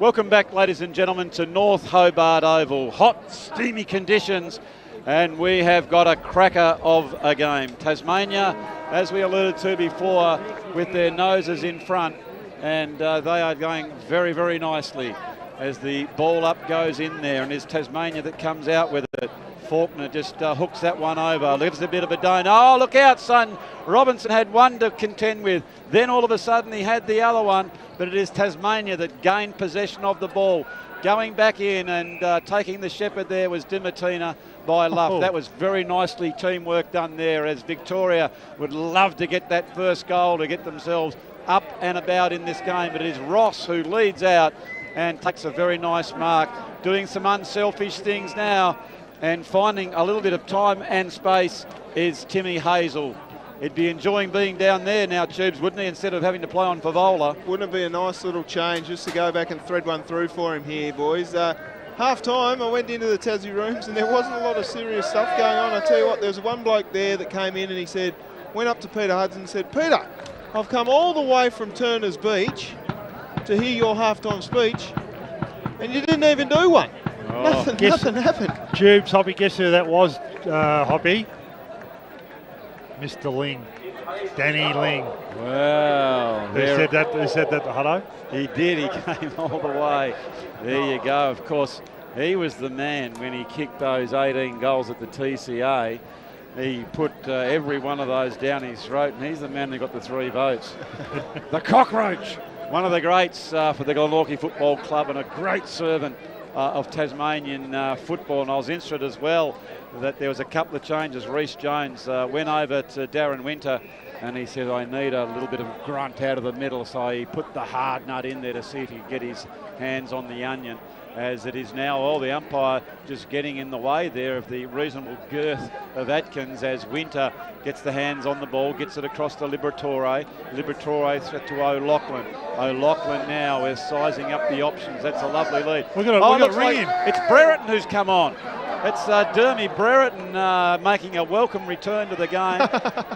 Welcome back, ladies and gentlemen, to North Hobart Oval. Hot, steamy conditions, and we have got a cracker of a game. Tasmania, as we alluded to before, with their noses in front, and they are going very, very nicely as the ball up goes in there, and it's Tasmania that comes out with it. Faulkner just hooks that one over, leaves a bit of a dome. Oh, look out, son. Robinson had one to contend with. Then all of a sudden he had the other one, but it is Tasmania that gained possession of the ball. Going back in and taking the shepherd there was Dimatina by Luff. Oh. That was very nicely teamwork done there, as Victoria would love to get that first goal to get themselves up and about in this game. But it is Ross who leads out and takes a very nice mark, doing some unselfish things now. And finding a little bit of time and space is Timmy Hazel. He'd be enjoying being down there now, Tubes, wouldn't he, instead of having to play on Favola? Wouldn't it be a nice little change just to go back and thread one through for him here, boys? Half time, I went into the Tassie rooms and there wasn't a lot of serious stuff going on. I tell you what, there was one bloke there that came in and he said, went up to Peter Hudson and said, "Peter, I've come all the way from Turner's Beach to hear your halftime speech and you didn't even do one." Oh, nothing happened. Tubes, Hoppy, guess who that was, Hoppy? Mr. Ling. Danny Ling. Wow. Who said that to Hutto? He did. He came all the way. There you go. Of course, he was the man when he kicked those 18 goals at the TCA. He put every one of those down his throat, and he's the man who got the 3 votes. The Cockroach, one of the greats for the Glenorchy Football Club and a great servant of Tasmanian football. And I was interested as well that there was a couple of changes. Reece Jones went over to Darren Winter and he said, "I need a little bit of grunt out of the middle," so he put the hard nut in there to see if he could get his hands on the onion. As it is now, the umpire just getting in the way there of the reasonable girth of Atkins as Winter gets the hands on the ball, gets it across to Liberatore. Liberatore to O'Loughlin. O'Loughlin now is sizing up the options. That's a lovely lead. We've got a ring in. It's Brereton who's come on. It's Dermy Brereton making a welcome return to the game.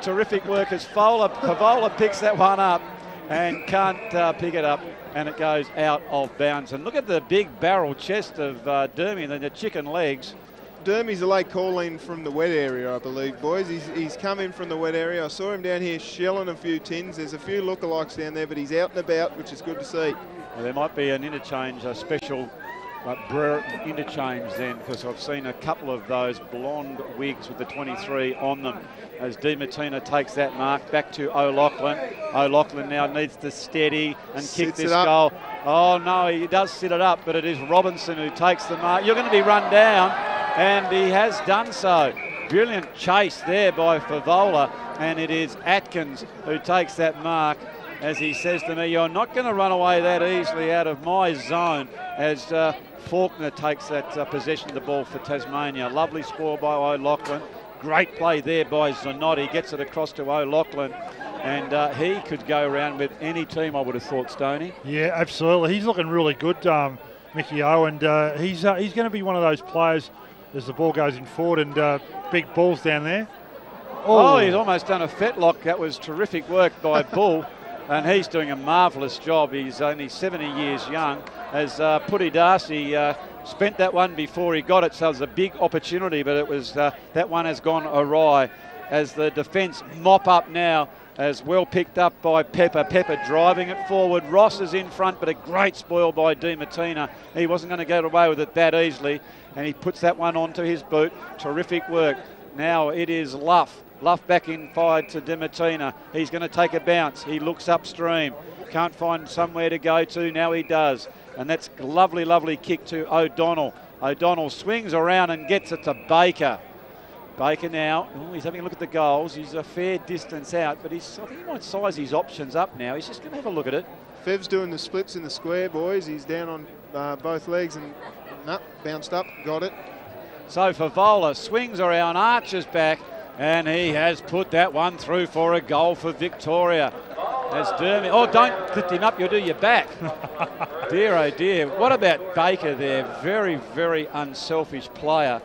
Terrific work as Favola picks that one up and can't pick it up, and it goes out of bounds. And look at the big barrel chest of Dermy and the chicken legs. Dermy's a late call in from the wet area, I believe, boys. He's come in from the wet area. I saw him down here shelling a few tins. There's a few lookalikes down there, but he's out and about, which is good to see. Well, there might be an interchange, a special Brereton interchange then, because I've seen a couple of those blonde wigs with the 23 on them as Dimatina takes that mark back to O'Loughlin. O'Loughlin now needs to steady and kick this goal. Oh no, he does sit it up, but it is Robinson who takes the mark. You're going to be run down, and he has done so. Brilliant chase there by Favola, and it is Atkins who takes that mark. As he says to me, "You're not going to run away that easily out of my zone," as Faulkner takes that possession of the ball for Tasmania. Lovely score by O'Loughlin. Great play there by Zanotti. Gets it across to O'Loughlin, and he could go around with any team, I would have thought, Stoney. Yeah, absolutely. He's looking really good, Mickey O, and he's going to be one of those players as the ball goes in forward and big balls down there. Oh, he's almost done a fetlock. That was terrific work by Bull. And he's doing a marvellous job. He's only 70 years young. As Putty Darcy spent that one before he got it, so it was a big opportunity, but it was that one has gone awry. As the defence mop up now, as well picked up by Pepper. Pepper driving it forward. Ross is in front, but a great spoil by Dimatina. He wasn't going to get away with it that easily, and he puts that one onto his boot. Terrific work. Now it is Luff. Luff back inside to Dimatina. He's going to take a bounce. He looks upstream. Can't find somewhere to go to. Now he does. And that's a lovely, lovely kick to O'Donnell. O'Donnell swings around and gets it to Baker. Baker now, he's having a look at the goals. He's a fair distance out, but I think he might size his options up now. He's just going to have a look at it. Fev's doing the splits in the square, boys. He's down on both legs and bounced up, got it. So Favola swings around, arches back, and he has put that one through for a goal for Victoria. As Dermy, don't lift him up, you'll do your back. Dear, oh dear. What about Baker there? Very, very unselfish player.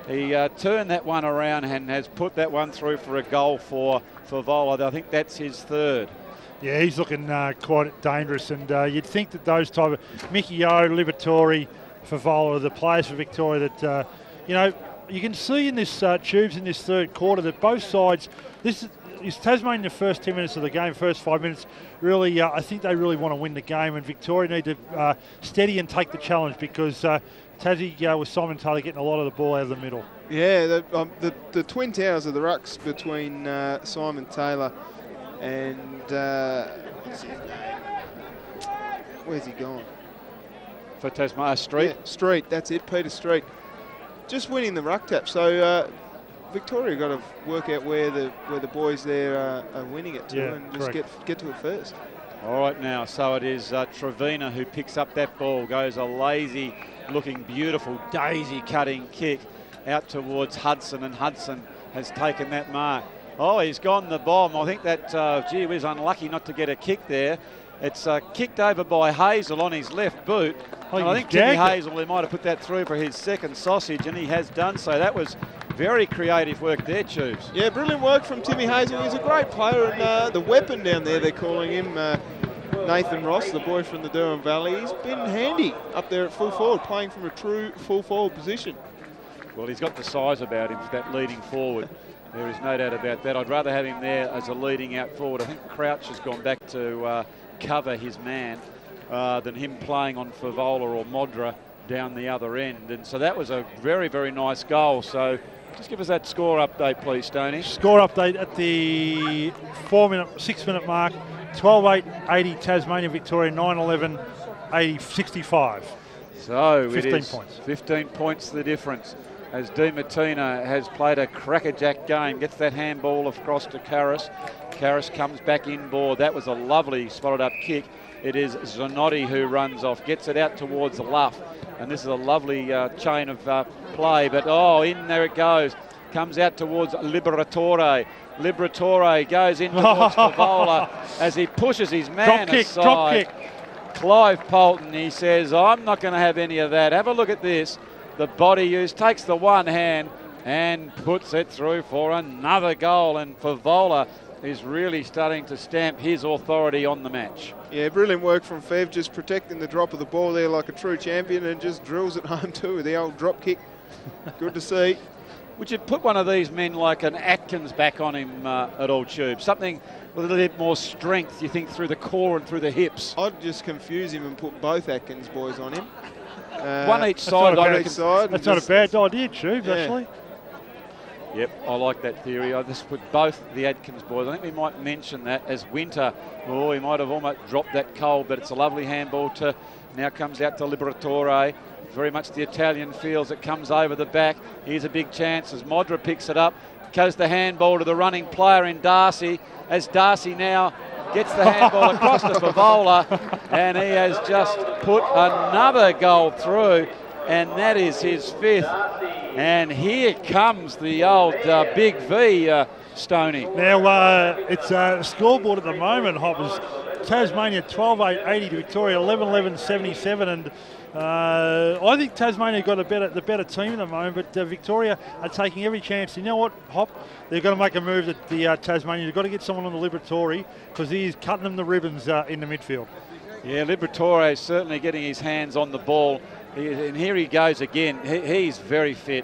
He turned that one around and has put that one through for a goal for Favola. I think that's his third. Yeah, he's looking quite dangerous, and you'd think that those type of Mickey O, Liberatore, Favola are the players for Victoria that, you can see in this tubes in this third quarter that both sides, this is Tasmania the first 10 minutes of the game, first 5 minutes, really, I think they really want to win the game, and Victoria need to steady and take the challenge because Tassie with Simon Taylor getting a lot of the ball out of the middle. Yeah, the twin towers of the rucks between Simon Taylor and what's his name? Where's he gone? For Tasmania, Street? Yeah, Street, that's it, Peter Street. Just winning the ruck tap. So Victoria got to work out where the boys there are winning it to, and just get to it first. All right now, so it is Trevina who picks up that ball, goes a lazy looking beautiful daisy cutting kick out towards Hudson, and Hudson has taken that mark. Oh, he's gone the bomb. I think that, gee whiz, unlucky not to get a kick there. It's kicked over by Hazel on his left boot. I think Timmy Hazel, he might have put that through for his second sausage, and he has done so. That was very creative work there, Tubes. Yeah, brilliant work from Timmy Hazel. He's a great player, and the weapon down there, they're calling him, Nathan Ross, the boy from the Durham Valley. He's been handy up there at full forward, playing from a true full forward position. Well, he's got the size about him for that leading forward. There is no doubt about that. I'd rather have him there as a leading out forward. I think Crouch has gone back to cover his man than him playing on Favola or Modra down the other end. And so that was a very, very nice goal. So just give us that score update, please, Stoney. Score update at the 6 minute mark. 12-8, 80 Tasmania, Victoria, 9-11, 80, 65. So 15 it is points. 15 points the difference, as Di Martina has played a crackerjack game, gets that handball across to Karras. Karras comes back inboard. That was a lovely spotted up kick. It is Zanotti who runs off, gets it out towards Luff, and this is a lovely chain of play, but in there it goes. Comes out towards Liberatore. Liberatore goes in towards Favola as he pushes his man aside. Drop kick. Clive Polton, he says, I'm not going to have any of that. Have a look at this. The body use, takes the one hand and puts it through for another goal. And Favola is really starting to stamp his authority on the match. Yeah, brilliant work from Fev, just protecting the drop of the ball there like a true champion, and just drills it home too with the old drop kick. Good to see. Would you put one of these men like an Atkins back on him at all, Tube? Something with a little bit more strength, you think, through the core and through the hips? I'd just confuse him and put both Atkins boys on him. One each side, I reckon. That's not a bad idea, Tubes, actually. Yep, I like that theory. I just put both the Adkins boys. I think we might mention that as Winter. Oh, he might have almost dropped that cold, but it's a lovely handball to, now comes out to Liberatore. Very much the Italian feels it comes over the back. Here's a big chance as Modra picks it up. Goes the handball to the running player in Darcy, as Darcy now gets the handball across to Favola, and he has just put another goal through, and that is his fifth. And here comes the old Big V, Stoney. Now, it's a scoreboard at the moment, Hoppers. Tasmania 12-8, 80 to Victoria, 11-11, 77, and I think Tasmania got the better team at the moment, but Victoria are taking every chance. You know what, Hop? They're going to make a move at the Tasmania. They've got to get someone on the Liberatore because he's cutting them the ribbons in the midfield. Yeah, Liberatore is certainly getting his hands on the ball. And here he goes again. He's very fit.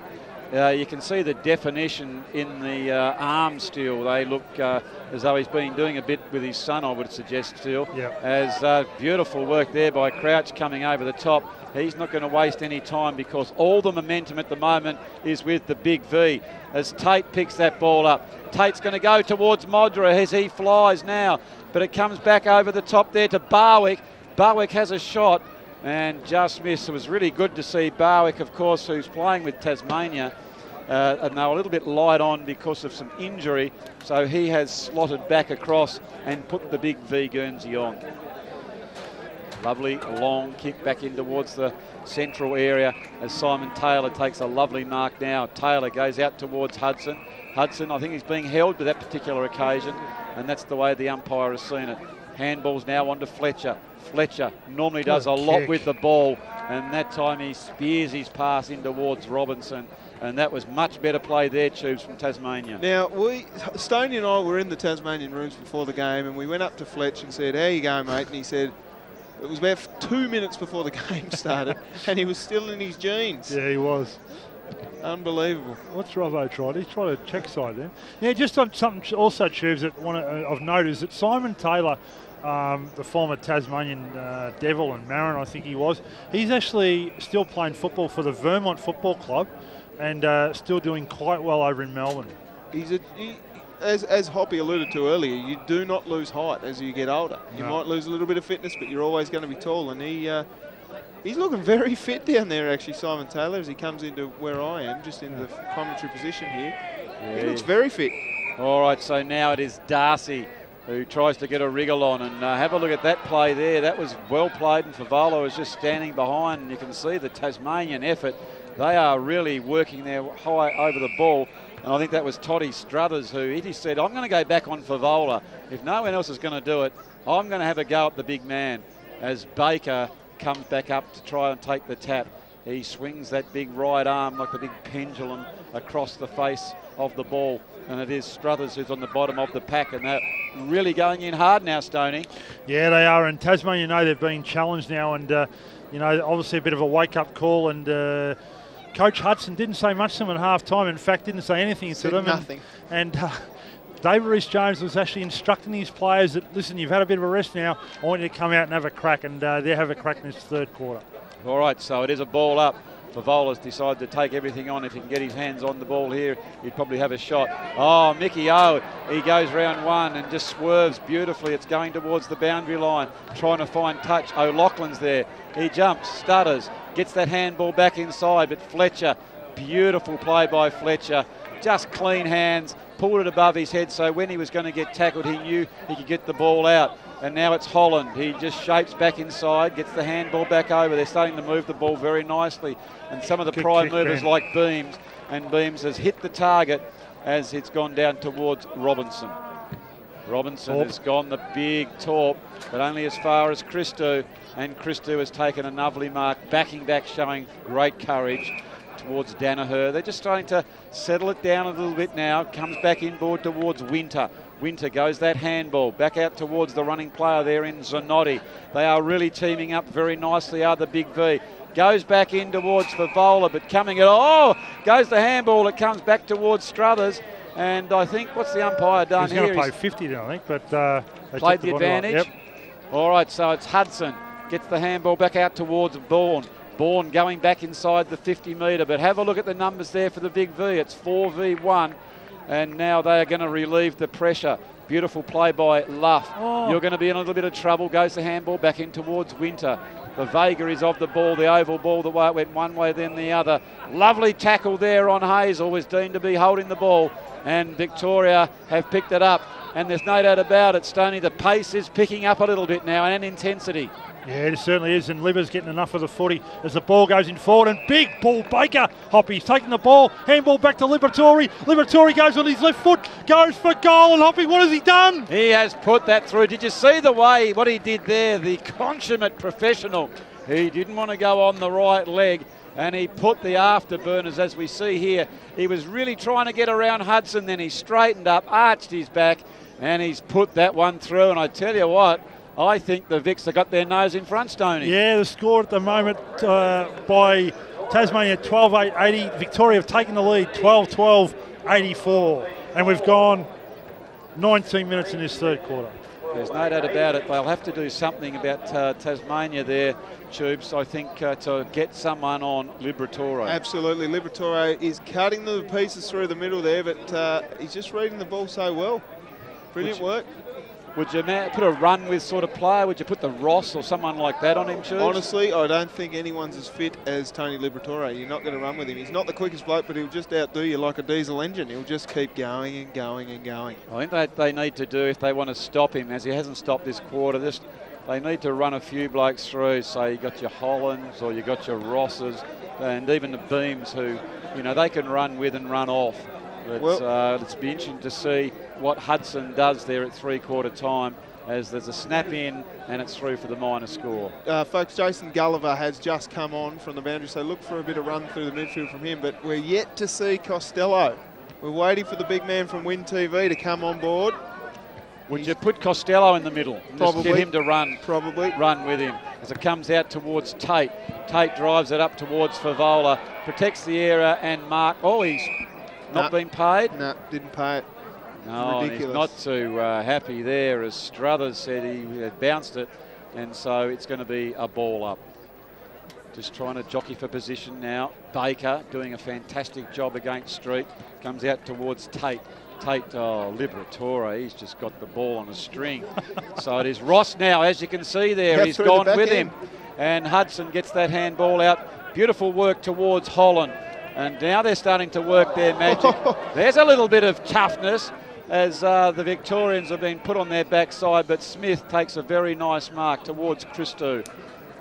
You can see the definition in the arm still. They look as though he's been doing a bit with his son, I would suggest still. Yep. As beautiful work there by Crouch coming over the top. He's not going to waste any time because all the momentum at the moment is with the Big V. As Tate picks that ball up. Tate's going to go towards Modra as he flies now. But it comes back over the top there to Barwick. Barwick has a shot and just missed. It was really good to see Barwick, of course, who's playing with Tasmania. And they were a little bit light on because of some injury. So he has slotted back across and put the Big V Guernsey on. Lovely long kick back in towards the central area as Simon Taylor takes a lovely mark now. Taylor goes out towards Hudson. Hudson, I think he's being held to that particular occasion, and that's the way the umpire has seen it. Handballs now onto Fletcher. Fletcher normally does a lot with the ball, and that time he spears his pass in towards Robinson. And that was much better play there, Tubes, from Tasmania. Now, Stoney and I were in the Tasmanian rooms before the game, and we went up to Fletch and said, "How you going, mate?" And he said, it was about 2 minutes before the game started, and he was still in his jeans. Yeah, he was. Unbelievable. What's Robbo tried? He's tried a check side there. Yeah, just on something also, Tubes, that I've noticed that Simon Taylor, the former Tasmanian Devil and Marin, I think he was, he's actually still playing football for the Vermont Football Club and still doing quite well over in Melbourne. As Hoppy alluded to earlier, you do not lose height as you get older. You might lose a little bit of fitness, but you're always going to be tall. And he's looking very fit down there, actually, Simon Taylor, as he comes into where I am, just in the commentary position here. Yeah. He looks very fit. All right, so now it is Darcy who tries to get a wriggle on, and have a look at that play there. That was well played, and Favola was just standing behind, and you can see the Tasmanian effort. They are really working their high over the ball, and I think that was Toddy Struthers who he said, "I'm going to go back on Favola. If no one else is going to do it, I'm going to have a go at the big man." As Baker comes back up to try and take the tap, he swings that big right arm like the big pendulum across the face of the ball, and it is Struthers who's on the bottom of the pack, and they're really going in hard now, Stoney. Yeah, they are, and Tasmania know they're being challenged now, and obviously a bit of a wake-up call, and Coach Hudson didn't say much to them at half-time. In fact, didn't say anything to them. Nothing. And David Rees-Jones was actually instructing his players that, listen, you've had a bit of a rest now. I want you to come out and have a crack, and they have a crack in this third quarter. All right, so it is a ball up. Favola's decided to take everything on. If he can get his hands on the ball here, he'd probably have a shot. Oh, Mickey O, he goes round one and just swerves beautifully. It's going towards the boundary line, trying to find touch. O'Loughlin's there. He jumps, stutters, gets that handball back inside, but Fletcher, beautiful play by Fletcher. Just clean hands, pulled it above his head, so when he was going to get tackled, he knew he could get the ball out. And now it's Holland. He just shapes back inside, gets the handball back over. They're starting to move the ball very nicely. And some of the prime movers like Beams, and Beams has hit the target as it's gone down towards Robinson. Robinson has gone the big torp, but only as far as Christou. And Christou has taken a lovely mark, backing back, showing great courage towards Danaher. They're just starting to settle it down a little bit now. Comes back inboard towards Winter. Winter goes that handball back out towards the running player there in Zanotti. They are really teaming up very nicely, are the Big V. Goes back in towards Favola, but coming at goes the handball. It comes back towards Struthers, and I think what's the umpire done here? He's going to play 50, I think, but played the advantage. Yep. All right, so it's Hudson gets the handball back out towards Bourne. Bourne going back inside the 50 metre, but have a look at the numbers there for the Big V. It's 4v1. And now they are going to relieve the pressure. Beautiful play by Luff. You're going to be in a little bit of trouble. Goes the handball back in towards Winter. The vagaries of the ball, the oval ball, the way it went one way then the other. Lovely tackle there on Hazel, was deemed to be holding the ball. And Victoria have picked it up. And there's no doubt about it, Stoney, the pace is picking up a little bit now and intensity. Yeah, it certainly is, and Libba's getting enough of the footy as the ball goes in forward, and big ball Baker. Hoppy's taking the ball, handball back to Liberatore. Liberatore goes on his left foot, goes for goal, and Hoppy, what has he done? He has put that through. Did you see the way, what he did there? The consummate professional. He didn't want to go on the right leg, and he put the afterburners, as we see here. He was really trying to get around Hudson, then he straightened up, arched his back, and he's put that one through, and I tell you what, I think the Vics have got their nose in front, Stoney. Yeah, the score at the moment by Tasmania 12-8-80. Victoria have taken the lead 12-12-84. And we've gone 19 minutes in this third quarter. There's no doubt about it. They'll have to do something about Tasmania there, Tubes, I think, to get someone on Liberatore. Absolutely. Liberatore is cutting the pieces through the middle there, but he's just reading the ball so well. Brilliant work. Would you put a run with sort of player? Would you put the Ross or someone like that on him, Tubes? Honestly, I don't think anyone's as fit as Tony Liberatore. You're not going to run with him. He's not the quickest bloke, but he'll just outdo you like a diesel engine. He'll just keep going and going and going. I think that they need to do, if they want to stop him, as he hasn't stopped this quarter, they need to run a few blokes through. So you got your Hollands or you got your Rosses and even the Beams who, they can run with and run off. But it's be interesting to see what Hudson does there at three-quarter time. as there's a snap in and it's through for the minor score. Folks, Jason Gulliver has just come on from the boundary, so look for a bit of run through the midfield from him, but we're yet to see Costello. We're waiting for the big man from Win TV to come on board. Would you put Costello in the middle? Probably. Just get him to run. Probably. Run with him. As it comes out towards Tate. Tate drives it up towards Favola. Protects the area and Mark. Oh, he's not been paid? No, didn't pay it. No, and he's not too happy there. As Struthers said, he had bounced it. And so it's going to be a ball up. Just trying to jockey for position now. Baker doing a fantastic job against Street. Comes out towards Tate. Tate, Liberatore, he's just got the ball on a string. So it is Ross now, as you can see there. He's gone with him. And Hudson gets that handball out. Beautiful work towards Holland. And now they're starting to work their magic. There's a little bit of toughness as the Victorians have been put on their backside, but Smith takes a very nice mark towards Christou.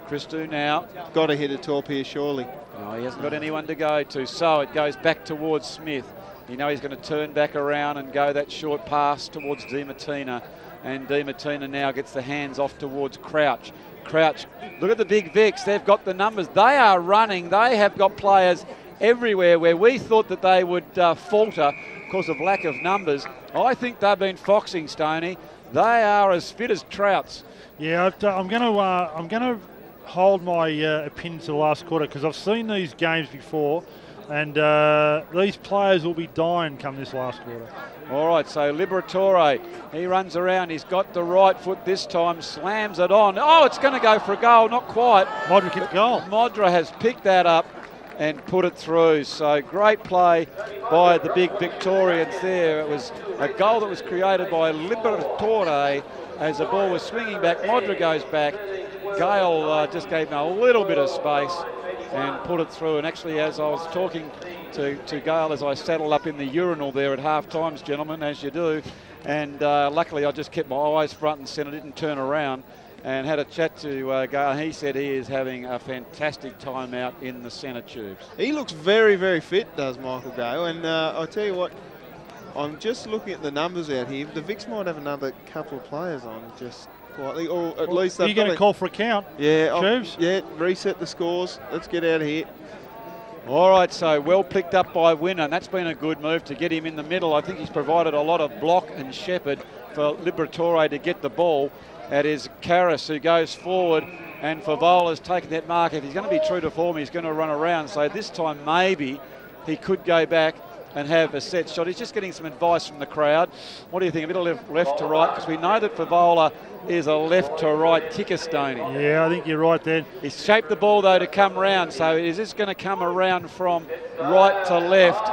Christou now. Got to hit a top here, surely. No, he hasn't got anyone to go to, so it goes back towards Smith. You know he's going to turn back around and go that short pass towards DiMartina. And DiMartina now gets the hands off towards Crouch. Crouch, look at the big Vics. They've got the numbers. They are running. They have got players everywhere where we thought that they would falter because of lack of numbers. I think they've been foxing, Stoney. They are as fit as trouts. Yeah, I'm going to hold my opinion to the last quarter because I've seen these games before. And these players will be dying come this last quarter. All right, so Liberatore, he runs around. He's got the right foot this time, slams it on. Oh, it's going to go for a goal. Not quite. Modra kicked goal. Modra has picked that up and put it through. So great play by the big Victorians there. It was a goal that was created by Liberatore as the ball was swinging back. Modra goes back. Gale just gave him a little bit of space and put it through. And actually, as I was talking to Gale as I settled up in the urinal there at half times, gentlemen, as you do, and luckily I just kept my eyes front and centre, didn't turn around, and had a chat to Gale. He said he is having a fantastic time out in the centre tubes. He looks very, very fit, does Michael Gale. And I'll tell you what, I'm just looking at the numbers out here. The Vics might have another couple of players on just quietly, or at least they've got to call for a count. Yeah, yeah, reset the scores. Let's get out of here. All right, so well picked up by Winner, and that's been a good move to get him in the middle. I think he's provided a lot of block and shepherd for Liberatore to get the ball. That is Karras who goes forward, and Favola's taken that mark. If he's going to be true to form, he's going to run around. So this time maybe he could go back and have a set shot. He's just getting some advice from the crowd. What do you think? A bit of left to right, because we know that Favola is a left to right kicker, Stoney. Yeah, I think you're right there. He's shaped the ball though to come round, so is this going to come around from right to left?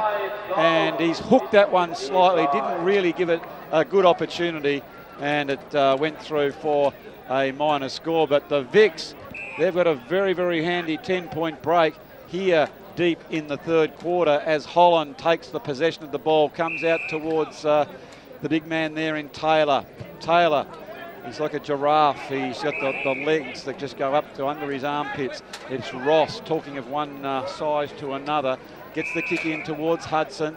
And he's hooked that one slightly, didn't really give it a good opportunity, and it went through for a minor score. But the Vics, they've got a very, very handy 10-point break here deep in the third quarter as Holland takes the possession of the ball, comes out towards the big man there in Taylor. Taylor, he's like a giraffe. He's got the legs that just go up to under his armpits. It's Ross, talking of one size to another, gets the kick in towards Hudson.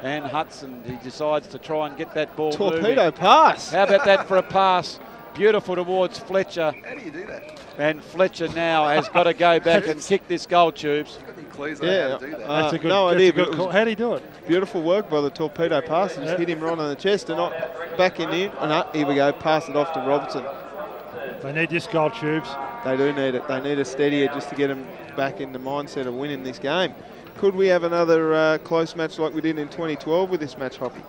And Hudson, he decides to try and get that ball moving. Torpedo pass. How about that for a pass? Beautiful towards Fletcher. How do you do that? And Fletcher now has got to go back and kick this goal, Tubes. Yeah, how to do that? That's a good, no that's idea, a good but call. How do you do it? Beautiful work by the torpedo pass. Just hit him right on the chest and not back in here. And here we go, pass it off to Robertson. They need this goal, Tubes. They do need it. They need a steadier just to get them back in the mindset of winning this game. Could we have another close match like we did in 2012 with this match, Hoppy?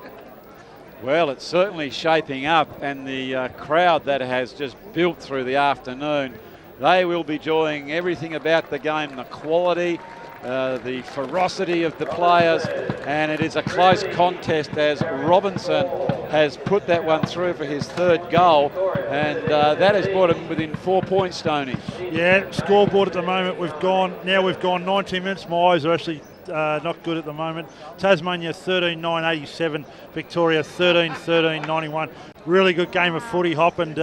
Well, it's certainly shaping up, and the crowd that has just built through the afternoon, they will be enjoying everything about the game, the quality, the ferocity of the players, and it is a close contest as Robinson has put that one through for his third goal, and that has brought him within 4 points, Stoney. Yeah, scoreboard at the moment, we've gone 19 minutes. My eyes are actually not good at the moment. Tasmania 13-9-87, Victoria 13-13-91. Really good game of footy, Hop, and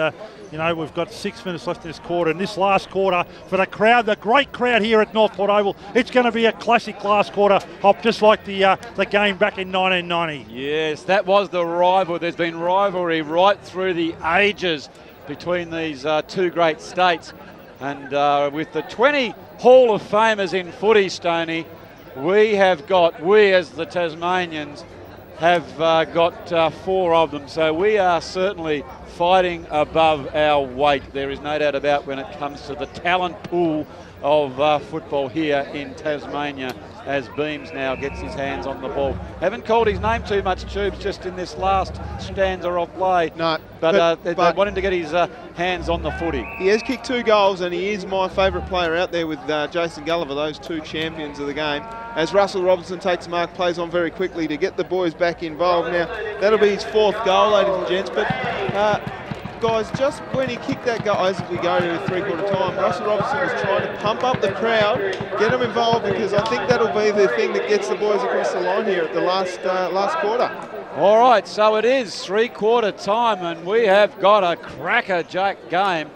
we've got 6 minutes left in this quarter. And this last quarter, for the crowd, the great crowd here at Northport Oval, it's going to be a classic last quarter, Hop, just like the game back in 1990. Yes, that was the rival. There's been rivalry right through the ages between these two great states. And with the 20 Hall of Famers in footy, Stoney, we as the Tasmanians, have got 4 of them. So we are certainly fighting above our weight. There is no doubt about when it comes to the talent pool of football here in Tasmania, as Beams now gets his hands on the ball. Haven't called his name too much, Tubes, just in this last stanza of play. No, but they want him to get his hands on the footy. He has kicked 2 goals, and he is my favourite player out there with Jason Gulliver, those 2 champions of the game. As Russell Robinson takes the mark, plays on very quickly to get the boys back involved. Now, that'll be his 4th goal, ladies and gents, but guys, just when he kicked that goal, as we go to three-quarter time, Russell Robinson was trying to pump up the crowd, get them involved, because I think that'll be the thing that gets the boys across the line here at the last quarter. All right, so it is three-quarter time, and we have got a crackerjack game.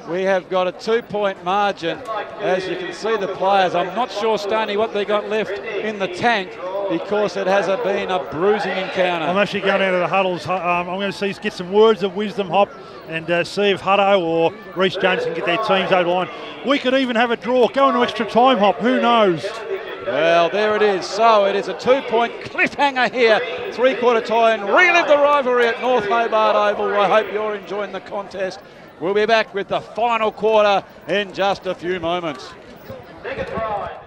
We have got a 2-point margin. As you can see, the players, I'm not sure, Stoney, what they got left in the tank, because it has been a bruising encounter. I'm actually going out of the huddles. I'm going to get some words of wisdom, Hop, and see if Hutto or Reece James can get their teams over the line. We could even have a draw, go into extra time, Hop, who knows? Well, there it is. So it is a 2-point cliffhanger here. Three-quarter time. Relive the rivalry at North Hobart Oval. I hope you're enjoying the contest. We'll be back with the final quarter in just a few moments. Take a try.